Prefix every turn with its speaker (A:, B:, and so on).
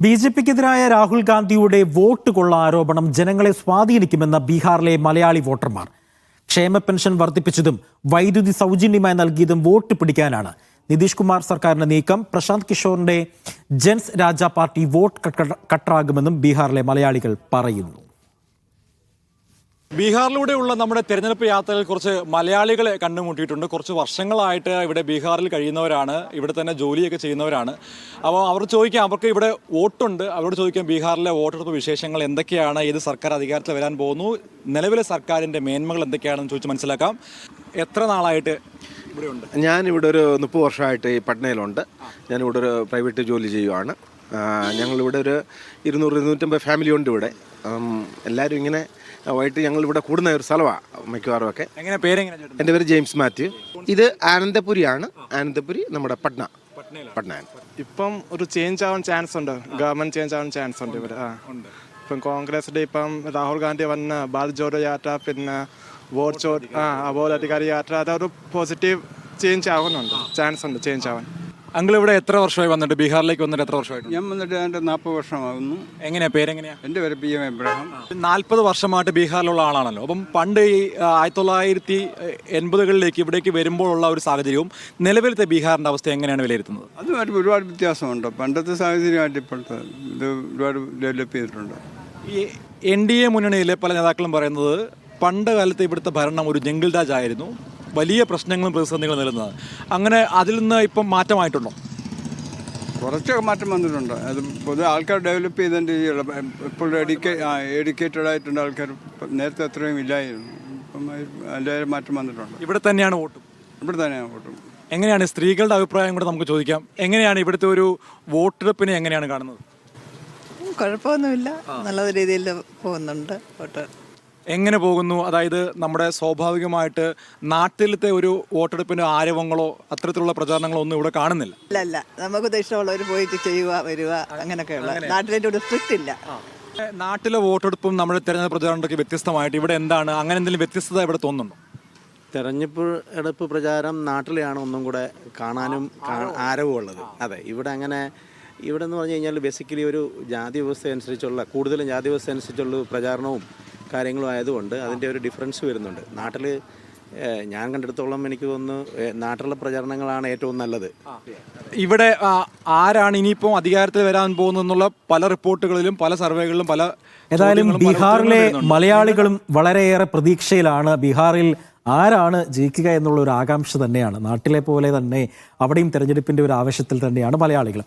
A: ബി.ജെ.പിക്കെതിരായ രാഹുൽ ഗാന്ധിയുടെ വോട്ട് കൊള്ള ആരോപണം ജനങ്ങളെ സ്വാധീനിക്കുമെന്ന ബീഹാറിലെ മലയാളി വോട്ടർമാർ. ക്ഷേമ പെൻഷൻ വർദ്ധിപ്പിച്ചതും വൈദ്യുതി സൗജന്യമായി നൽകിയതും വോട്ട് പിടിക്കാനാണ് നിതീഷ് കുമാർ സർക്കാരിന്റെ നീക്കം. പ്രശാന്ത് കിഷോറിന്റെ ജൻസ് രാജ പാർട്ടി വോട്ട് കട്ടറാകുമെന്നും ബീഹാറിലെ മലയാളികൾ പറയുന്നു.
B: ബീഹാറിലൂടെയുള്ള നമ്മുടെ തെരഞ്ഞെടുപ്പ് യാത്രയിൽ കുറച്ച് മലയാളികളെ കണ്ടുമുട്ടിയിട്ടുണ്ട്. കുറച്ച് വർഷങ്ങളായിട്ട് ഇവിടെ ബീഹാറിൽ കഴിയുന്നവരാണ്, ഇവിടെ തന്നെ ജോലിയൊക്കെ ചെയ്യുന്നവരാണ്. അപ്പോൾ അവർ ചോദിക്കാം, അവർക്ക് ഇവിടെ വോട്ടുണ്ട്, അവരോട് ചോദിക്കാം ബീഹാറിലെ വോട്ടെടുപ്പ് വിശേഷങ്ങൾ എന്തൊക്കെയാണ്, ഏത് സർക്കാർ അധികാരത്തിൽ വരാൻ പോകുന്നു, നിലവിലെ സർക്കാരിൻ്റെ മേന്മകൾ എന്തൊക്കെയാണെന്ന് ചോദിച്ച് മനസ്സിലാക്കാം. എത്ര നാളായിട്ട് ഇവിടെ ഉണ്ട്?
C: ഞാനിവിടെ ഒരു 30 വർഷമായിട്ട് ഈ പട്നയിലുണ്ട്. ഞാനിവിടെ ഒരു പ്രൈവറ്റ് ജോലി ചെയ്യുവാണ്. ഞങ്ങളിവിടെ ഒരു 200-250 ഫാമിലി ഉണ്ട് ഇവിടെ. എല്ലാവരും ഇങ്ങനെ വൈകിട്ട് ഞങ്ങളിവിടെ കൂടുന്ന ഒരു സ്ഥലമാണ് മിക്കവാറും ഒക്കെ. എൻ്റെ പേര് ജെയിംസ് മാത്യു. ഇത് ആനന്ദപുരിയാണ്. ആനന്ദപുരി നമ്മുടെ പട്ന.
D: ഇപ്പം ഒരു ചേഞ്ച് ആവാൻ ചാൻസ് ഉണ്ട്, ഗവൺമെന്റ് ചേഞ്ച് ആവാൻ ചാൻസ് ഉണ്ട് ഇവിടെ. ഇപ്പം കോൺഗ്രസിന്റെ ഇപ്പം രാഹുൽ ഗാന്ധി വന്ന ഭാരത് ജോഡോ യാത്ര, പിന്നെ വോട്ട് അതുപോലെ അധികാരി യാത്ര, അതൊരു പോസിറ്റീവ് ചേഞ്ച് ആവുന്നുണ്ട്, ചാൻസ് ഉണ്ട് ചേഞ്ച് ആവാൻ.
B: അങ്കിൾ ഇവിടെ എത്ര വർഷമായി വന്നിട്ട്, ബീഹാറിലേക്ക് വന്നിട്ട് എത്ര വർഷമായിട്ട്?
E: ഞാൻ വന്നിട്ട് എൻ്റെ 40 വർഷമാകുന്നു.
B: പേരെങ്ങനെയാ?
E: എൻ്റെ പേര് PM എബ്രഹാം.
B: 40 വർഷമായിട്ട് ബീഹാറിലുള്ള ആളാണല്ലോ. അപ്പം പണ്ട് ഈ 1980കളിലേക്ക് ഇവിടേക്ക് വരുമ്പോഴുള്ള ഒരു സാഹചര്യവും നിലവിലത്തെ ബീഹാറിൻ്റെ അവസ്ഥ എങ്ങനെയാണ് വിലയിരുത്തുന്നത്?
E: അതുമായിട്ട് ഒരുപാട് വ്യത്യാസമുണ്ട്. പണ്ടത്തെ സാഹചര്യമായിട്ട് ഇപ്പോഴത്തെ ഇത് ഒരുപാട് ഡെവലപ്പ് ചെയ്തിട്ടുണ്ട്.
B: ഈ NDA മുന്നണിയിലെ പല നേതാക്കളും പറയുന്നത് പണ്ട് കാലത്ത് ഇവിടുത്തെ ഭരണം ഒരു ജംഗിൾ രാജ് ആയിരുന്നു, വലിയ പ്രശ്നങ്ങളും പ്രതിസന്ധികളും നിലനിന്നത്. അങ്ങനെ അതിൽ നിന്ന് ഇപ്പം മാറ്റമായിട്ടുണ്ടോ?
E: കുറച്ചൊക്കെ മാറ്റം വന്നിട്ടുണ്ട്. അത് പൊതുവെ ആൾക്കാർ ഡെവലപ്പ് ചെയ്തതിൻ്റെ ഇപ്പോൾ എഡ്യൂക്കേറ്റഡ് ആയിട്ടുണ്ട് ആൾക്കാർ. നേരത്തെ അത്രയും ഇല്ലായിരുന്നു. ഇപ്പം അതിൻ്റെ മാറ്റം വന്നിട്ടുണ്ട്.
B: ഇവിടെ തന്നെയാണ് വോട്ടും?
E: ഇവിടെ തന്നെയാണ് വോട്ടും.
B: എങ്ങനെയാണ് സ്ത്രീകളുടെ അഭിപ്രായം കൂടെ നമുക്ക് ചോദിക്കാം. എങ്ങനെയാണ് ഇവിടുത്തെ ഒരു വോട്ടെടുപ്പിനെ എങ്ങനെയാണ് കാണുന്നത്?
F: കുഴപ്പമൊന്നുമില്ല, നല്ല രീതിയിൽ പോകുന്നുണ്ട് വോട്ട്.
B: എങ്ങനെ പോകുന്നു? അതായത് നമ്മുടെ സ്വാഭാവികമായിട്ട് നാട്ടിലത്തെ ഒരു വോട്ടെടുപ്പിന് ആരവങ്ങളോ അത്തരത്തിലുള്ള പ്രചാരണങ്ങളോ ഒന്നും ഇവിടെ കാണുന്നില്ല.
F: അല്ല, നമുക്ക് ഇഷ്ടമുള്ളവർ പോയിട്ട് ചെയ്യുക വരിക അങ്ങനെയൊക്കെയുള്ള. നാട്ടിലേക്ക് ഒരു സ്ട്രിക്റ്റ് ഇല്ല.
B: നാട്ടിലെ വോട്ടെടുപ്പും നമ്മുടെ തെരഞ്ഞെടുപ്പ് പ്രചാരണമൊക്കെ വ്യത്യസ്തമായിട്ട് ഇവിടെ എന്താണ്, അങ്ങനെ എന്തെങ്കിലും വ്യത്യസ്തത ഇവിടെ തോന്നുന്നുണ്ടോ?
G: തെരഞ്ഞെടുപ്പ് പ്രചാരം നാട്ടിലെയാണ് ഒന്നും കൂടെ കാണാനും ആരവമുള്ളത്. അതെ, ഇവിടെ അങ്ങനെ ഇവിടെ എന്ന് പറഞ്ഞു കഴിഞ്ഞാൽ ബേസിക്കലി ഒരു ജാതി വ്യവസ്ഥ അനുസരിച്ചുള്ള, കൂടുതലും ജാതി വ്യവസ്ഥ അനുസരിച്ചുള്ള പ്രചാരണവും കാര്യങ്ങളും ആയതുകൊണ്ട് അതിൻ്റെ ഒരു ഡിഫറൻസ് വരുന്നുണ്ട്. നാട്ടിൽ ഞാൻ കണ്ടെടുത്തോളം എനിക്ക് തോന്നുന്നു നാട്ടിലുള്ള പ്രചാരണങ്ങളാണ് ഏറ്റവും നല്ലത്.
B: ഇവിടെ ആരാണ് ഇനിയിപ്പോൾ അധികാരത്തിൽ വരാൻ പോകുന്നതെന്നുള്ള പല റിപ്പോർട്ടുകളിലും പല സർവേകളിലും പല.
A: ഏതായാലും ബീഹാറിലെ മലയാളികളും വളരെയേറെ പ്രതീക്ഷയിലാണ്. ബീഹാറിൽ ആരാണ് ജയിക്കുക എന്നുള്ള ഒരു ആകാംക്ഷ തന്നെയാണ്. നാട്ടിലെ പോലെ തന്നെ അവിടെയും തെരഞ്ഞെടുപ്പിൻ്റെ ഒരു ആവശ്യത്തിൽ തന്നെയാണ് മലയാളികൾ.